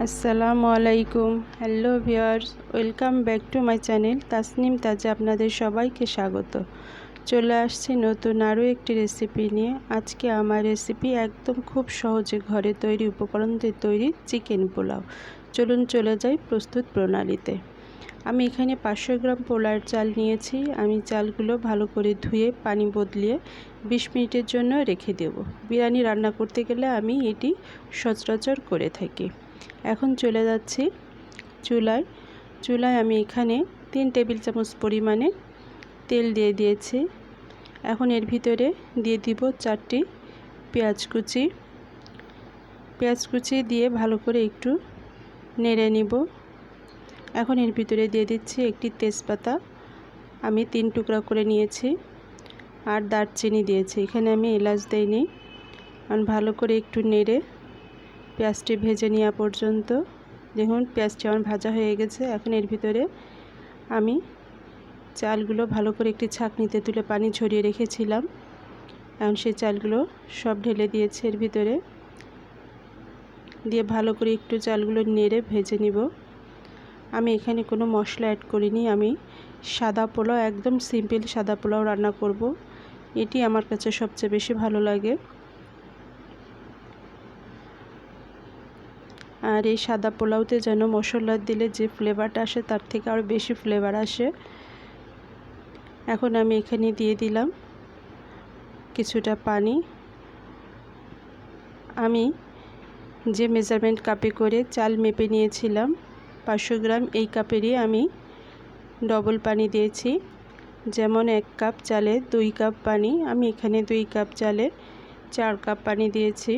আসসালামু আলাইকুম। Hello viewers, welcome back to my channel Tasnim তাজে। আপনাদের সবাইকে স্বাগত। চলে আসছি নতুন আরও একটি রেসিপি নিয়ে। আজকে আমার রেসিপি একদম খুব সহজে ঘরে তৈরি উপকরণ দিয়ে তৈরি চিকেন পোলাও। চলুন চলে যাই প্রস্তুত প্রণালীতে। আমি এখানে 500 গ্রাম পোলার চাল নিয়েছি। আমি চালগুলো ভালো করে ধুয়ে পানি বদলিয়ে 20 মিনিটের জন্য রেখে দেব। বিরিয়ানি রান্না করতে গেলে আমি এটি সচরাচর করে থাকি। এখন চলে যাচ্ছি চুলায় আমি এখানে 3 টেবিল চামচ পরিমাণে তেল দিয়ে দিয়েছি। এখন এর ভিতরে দিয়ে দিব 4টি পেঁয়াজ কুচি দিয়ে ভালো করে একটু নেড়ে নিব। এখন এর ভিতরে দিয়ে দিচ্ছি একটি তেজপাতা, আমি 3 টুকরা করে নিয়েছি, আর দারচিনি দিয়েছি। এখানে আমি এলাচ দেইনি। ভালো করে একটু নেড়ে পেঁয়াজটি ভেজে নেওয়া পর্যন্ত। দেখুন পেঁয়াজটি আমার ভাজা হয়ে গেছে। এখন এর ভিতরে আমি চালগুলো ভালো করে একটি ছাঁকনিতে তুলে পানি ঝরিয়ে রেখেছিলাম। এখন সেই চালগুলো সব ঢেলে দিয়েছি এর ভিতরে, দিয়ে ভালো করে একটু চালগুলো নেড়ে ভেজে নিব। আমি এখানে কোনো মশলা অ্যাড করিনি। আমি সাদা পোলাও, একদম সিম্পল সাদা পোলাও রান্না করব। এটি আমার কাছে সবচেয়ে বেশি ভালো লাগে। আর এই সাদা পোলাওতে যেন মশলা দিলে যে ফ্লেভারটা আসে তার থেকে আরও বেশি ফ্লেভার আসে। এখন আমি এখানে দিয়ে দিলাম কিছুটা পানি। আমি যে মেজারমেন্ট কাপে করে চাল মেপে নিয়েছিলাম 500 গ্রাম, এই কাপেরই আমি ডবল পানি দিয়েছি। যেমন 1 কাপ চালে 2 কাপ পানি, আমি এখানে 2 কাপ চালে 4 কাপ পানি দিয়েছি।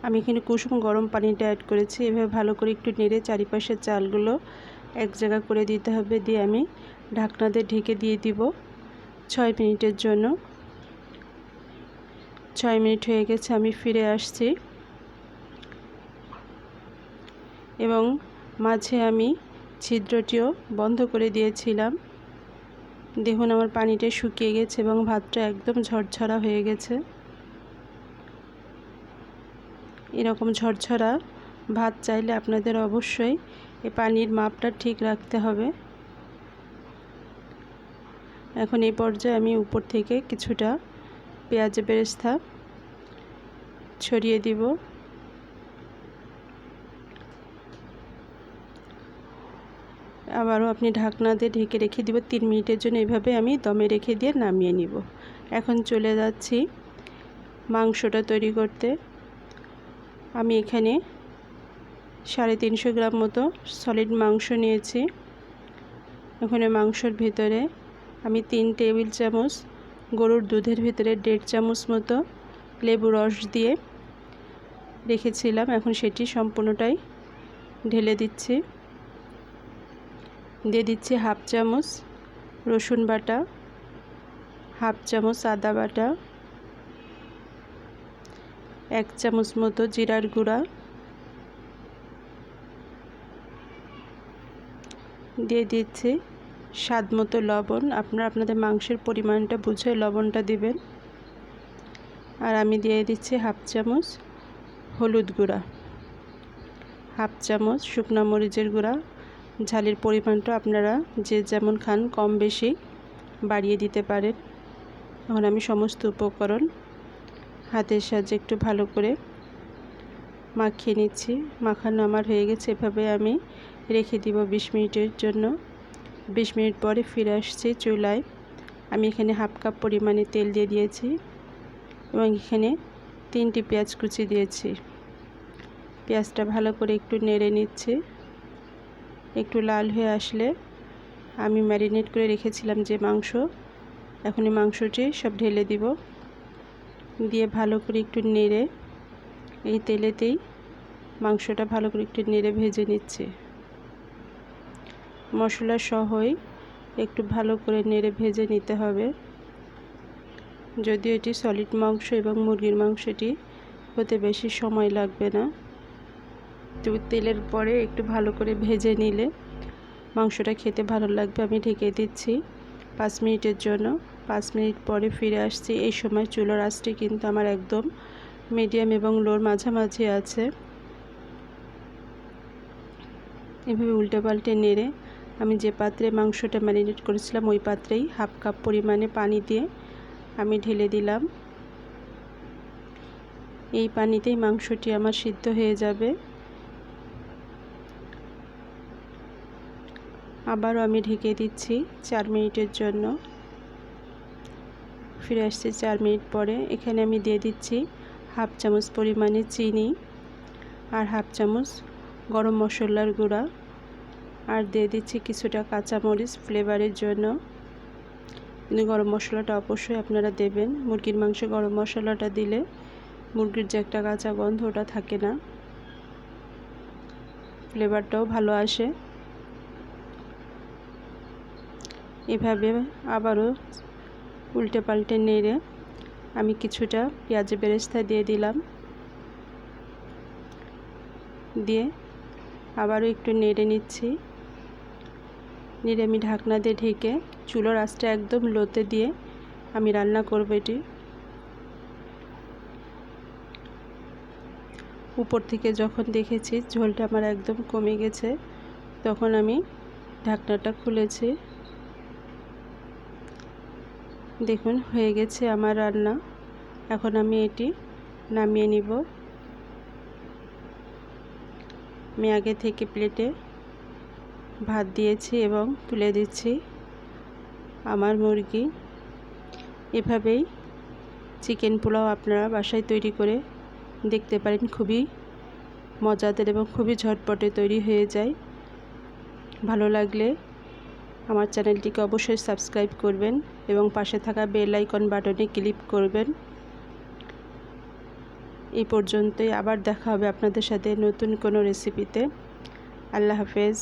আমি এখানে কুসুম গরম পানিটা অ্যাড করেছি। এভাবে ভালো করে একটু নেড়ে চারিপাশের চালগুলো এক জায়গা করে দিতে হবে। দিয়ে আমি ঢাকনা দিয়ে ঢেকে দিয়ে দিব 6 মিনিটের জন্য। 6 মিনিট হয়ে গেছে, আমি ফিরে আসছি এবং মাঝে আমি ছিদ্রটিও বন্ধ করে দিয়েছিলাম। দেখুন আমার পানিটা শুকিয়ে গেছে এবং ভাতটা একদম ঝরঝরা হয়ে গেছে। এরকম ঝরঝরা ভাত চাইলে আপনাদের অবশ্যই এই পানির মাপটা ঠিক রাখতে হবে। এখন এই পর্যায়ে আমি উপর থেকে কিছুটা পেঁয়াজের বেরেস্তা ছড়িয়ে দিব। আবারও আপনি ঢাকনা দিয়ে ঢেকে রেখে দিব 3 মিনিটের জন্য। এভাবে আমি দমে রেখে দিয়ে নামিয়ে নিব। এখন চলে যাচ্ছি মাংসটা তৈরি করতে। আমি এখানে 350 গ্রাম মতো সলিড মাংস নিয়েছি। এখানে মাংসর ভিতরে আমি 3 টেবিল চামচ গরুর দুধের ভিতরে 1.5 চামচ মতো লেবু রস দিয়ে রেখেছিলাম। এখন সেটি সম্পূর্ণটাই ঢেলে দিচ্ছি। দিয়ে দিচ্ছি 1/2 চামচ রসুন বাটা, 1/2 চামচ আদা বাটা, 1 চামচ মতো জিরার গুঁড়া, দিয়ে দিচ্ছি স্বাদ মতো লবণ। আপনারা আপনাদের মাংসের পরিমাণটা বুঝে লবণটা দিবেন। আর আমি দিয়ে দিচ্ছি 1/2 চামচ হলুদ গুঁড়া, 1/2 চামচ শুকনো মরিচের গুঁড়া। ঝালের পরিমাণটা আপনারা যে যেমন খান কম বেশি বাড়িয়ে দিতে পারেন। এখন আমি সমস্ত উপকরণ হাতের সাহায্যে একটু ভালো করে মাখিয়ে নিচ্ছি। মাখানো আমার হয়ে গেছে। এভাবে আমি রেখে দিব 20 মিনিটের জন্য। 20 মিনিট পরে ফিরে আসছি চুলায়। আমি এখানে 1/2 কাপ পরিমাণে তেল দিয়ে দিয়েছি এবং এখানে 3টি পেঁয়াজ কুচি দিয়েছি। পেঁয়াজটা ভালো করে একটু নেড়ে নিচ্ছি। একটু লাল হয়ে আসলে আমি ম্যারিনেট করে রেখেছিলাম যে মাংস, এখন এই মাংসটি সব ঢেলে দিব। দিয়ে ভালো করে একটু নেড়ে এই তেলেতেই মাংসটা ভালো করে একটু নেড়ে ভেজে নিচ্ছি। মশলা সহই একটু ভালো করে নেড়ে ভেজে নিতে হবে। যদিও এটি সলিড মাংস এবং মুরগির মাংসটি হতে বেশি সময় লাগবে না, তো তেলের পরে একটু ভালো করে ভেজে নিলে মাংসটা খেতে ভালো লাগবে। আমি ঢেকে দিচ্ছি 5 মিনিটের জন্য। 5 মিনিট পরে ফিরে আসছি। এই সময় চুলার আঁচটি কিন্তু আমার একদম মিডিয়াম এবং লোর মাঝামাঝি আছে। এভাবে উল্টে পাল্টে নেড়ে আমি যে পাত্রে মাংসটা ম্যারিনেট করেছিলাম ওই পাত্রেই হাফ কাপ পরিমাণে পানি দিয়ে আমি ঢেলে দিলাম। এই পানিতেই মাংসটি আমার সিদ্ধ হয়ে যাবে। আবারও আমি ঢেকে দিচ্ছি 4 মিনিটের জন্য। ফিরে আসছি 4 মিনিট পরে। এখানে আমি দিয়ে দিচ্ছি হাফ চামচ পরিমাণে চিনি আর হাফ চামচ গরম মশলার গুঁড়া, আর দিয়ে দিচ্ছি কিছুটা কাঁচামরিচ ফ্লেভারের জন্য। কিন্তু গরম মশলাটা অবশ্যই আপনারা দেবেন। মুরগির মাংসে গরম মশলাটা দিলে মুরগির যে একটা কাঁচা গন্ধ ওটা থাকে না, ফ্লেভারটাও ভালো আসে। এভাবে আবারও উল্টে পাল্টে নেড়ে আমি কিছুটা পেঁয়াজের বেরেস্তা দিয়ে দিলাম। দিয়ে আবারও একটু নেড়ে নিচ্ছি। নেড়ে আমি ঢাকনা দিয়ে ঢেকে চুলার আঁচটা একদম লোতে দিয়ে আমি রান্না করব এটি। উপর থেকে যখন দেখেছি ঝোলটা আমার একদম কমে গেছে, তখন আমি ঢাকনাটা খুলেছি। দেখুন হয়ে গেছে আমার রান্না। এখন আমি এটি নামিয়ে নিব। আমি আগে থেকে প্লেটে ভাত দিয়েছি এবং তুলে দিচ্ছি আমার মুরগি। এভাবেই চিকেন পোলাও আপনারা বাসায় তৈরি করে দেখতে পারেন। খুবই মজাদার এবং খুবই ঝটপটে তৈরি হয়ে যায়। ভালো লাগলে আমার চ্যানেলটিকে অবশ্যই সাবস্ক্রাইব করবেন এবং পাশে থাকা বেল আইকন বাটনে ক্লিক করবেন। এই পর্যন্তই, আবার দেখা হবে আপনাদের সাথে নতুন কোনো রেসিপিতে। আল্লাহ হাফেজ।